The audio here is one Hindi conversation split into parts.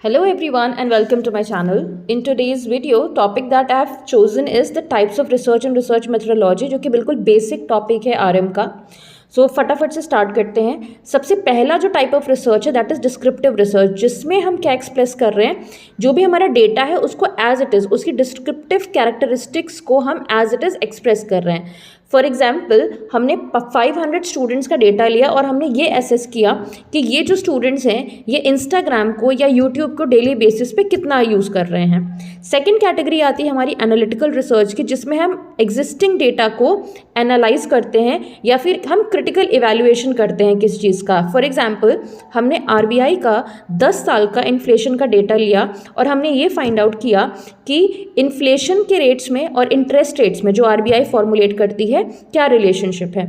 Hello everyone and welcome to my channel. In today's video, topic that I have chosen is the types of research and research methodology, जो कि बिल्कुल बेसिक टॉपिक है आरएम का. सो फटाफट से स्टार्ट करते हैं. सबसे पहला जो टाइप ऑफ रिसर्च है दैट इज़ डिस्क्रिप्टिव रिसर्च, जिसमें हम क्या एक्सप्रेस कर रहे हैं, जो भी हमारा डेटा है उसको एज इट इज़, उसकी डिस्क्रिप्टिव कैरेक्टरिस्टिक्स को हम एज इट इज़ एक्सप्रेस कर रहे हैं. फॉर एग्जाम्पल, हमने 500 स्टूडेंट्स का डेटा लिया और हमने ये एसेस किया कि ये जो स्टूडेंट्स हैं ये इंस्टाग्राम को या यूट्यूब को डेली बेसिस पे कितना यूज़ कर रहे हैं. सेकंड कैटेगरी आती है हमारी एनालिटिकल रिसर्च की, जिसमें हम एग्जिस्टिंग डेटा को एनालाइज करते हैं या फिर हम क्रिटिकल इवैल्यूएशन करते हैं किस चीज़ का. फॉर एग्जाम्पल, हमने आरबीआई का 10 साल का इन्फ्लेशन का डेटा लिया और हमने ये फाइंड आउट किया कि इन्फ्लेशन के रेट्स में और इंटरेस्ट रेट्स में जो आरबीआई फॉर्मुलेट करती है क्या रिलेशनशिप है.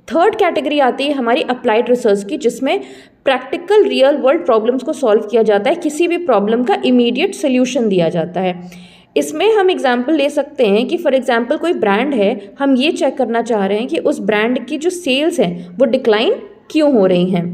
थर्ड कैटेगरी आती है हमारी अप्लाइड रिसर्च की, जिसमें प्रैक्टिकल रियल वर्ल्ड प्रॉब्लम्स को सॉल्व किया जाता है, किसी भी प्रॉब्लम का इमीडिएट सोल्यूशन दिया जाता है. इसमें हम एग्जाम्पल ले सकते हैं कि फॉर एग्जाम्पल कोई ब्रांड है, हम ये चेक करना चाह रहे हैं कि उस ब्रांड की जो सेल्स हैं वो डिक्लाइन क्यों हो रही हैं.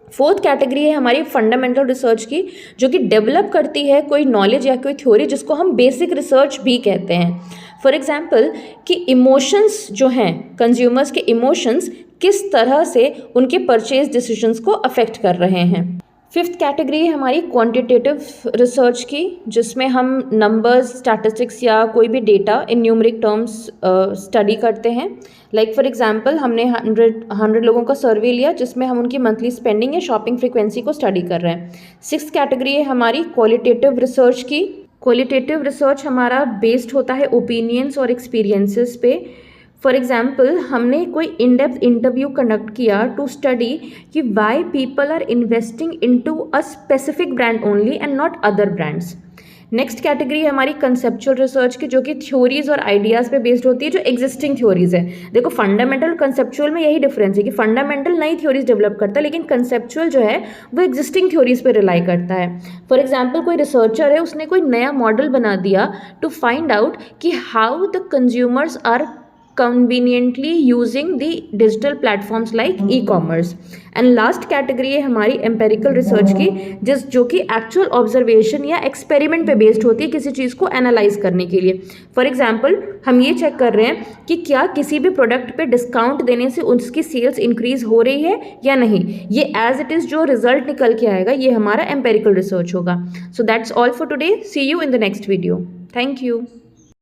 फोर्थ कैटेगरी है हमारी फंडामेंटल रिसर्च की, जो कि डेवलप करती है कोई नॉलेज या कोई थ्योरी, जिसको हम बेसिक रिसर्च भी कहते हैं. फॉर एग्जाम्पल कि इमोशंस जो हैं, कंज्यूमर्स के इमोशंस किस तरह से उनके परचेज डिसीजंस को अफेक्ट कर रहे हैं. फिफ्थ कैटेगरी है हमारी क्वांटिटेटिव रिसर्च की, जिसमें हम नंबर्स, स्टैटिस्टिक्स या कोई भी डेटा इन न्यूमेरिक टर्म्स स्टडी करते हैं. लाइक फॉर एग्जांपल, हमने 100 लोगों का सर्वे लिया जिसमें हम उनकी मंथली स्पेंडिंग या शॉपिंग फ्रीक्वेंसी को स्टडी कर रहे हैं. सिक्स्थ कैटेगरी है हमारी क्वालिटेटिव रिसर्च की. क्वालिटेटिव रिसर्च हमारा बेस्ड होता है ओपिनियंस और एक्सपीरियंसेस पे. फॉर एग्जाम्पल, हमने कोई इन डेप्थ इंटरव्यू कंडक्ट किया टू स्टडी कि why people are investing into a specific brand only and not other brands. Next category है हमारी कंसेप्चुअल रिसर्च की, जो कि थ्योरीज और आइडियाज़ पे बेस्ड होती है, जो एग्जिस्टिंग थ्योरीज है. देखो, फंडामेंटल कंसेप्चुअल में यही डिफरेंस है कि फंडामेंटल नई थ्योरीज डेवलप करता है, लेकिन कंसेप्चुअल जो है वो एग्जिस्टिंग थ्योरीज पे रिलाई करता है. फॉर एग्जाम्पल, कोई रिसर्चर है, उसने कोई नया मॉडल बना दिया टू फाइंड आउट कि how the consumers are conveniently using the digital platforms like e-commerce. And last category है हमारी एम्पेरिकल रिसर्च की, जो कि एक्चुअल ऑब्जर्वेशन या एक्सपेरिमेंट पे बेस्ड होती है किसी चीज़ को एनालाइज करने के लिए. फॉर एग्जांपल, हम ये चेक कर रहे हैं कि क्या किसी भी प्रोडक्ट पे डिस्काउंट देने से उसकी सेल्स इंक्रीज हो रही है या नहीं. ये एज इट इज़ जो रिजल्ट निकल के आएगा, ये हमारा एम्पेरिकल रिसर्च होगा. So that's all for today. See you in the next video. Thank you.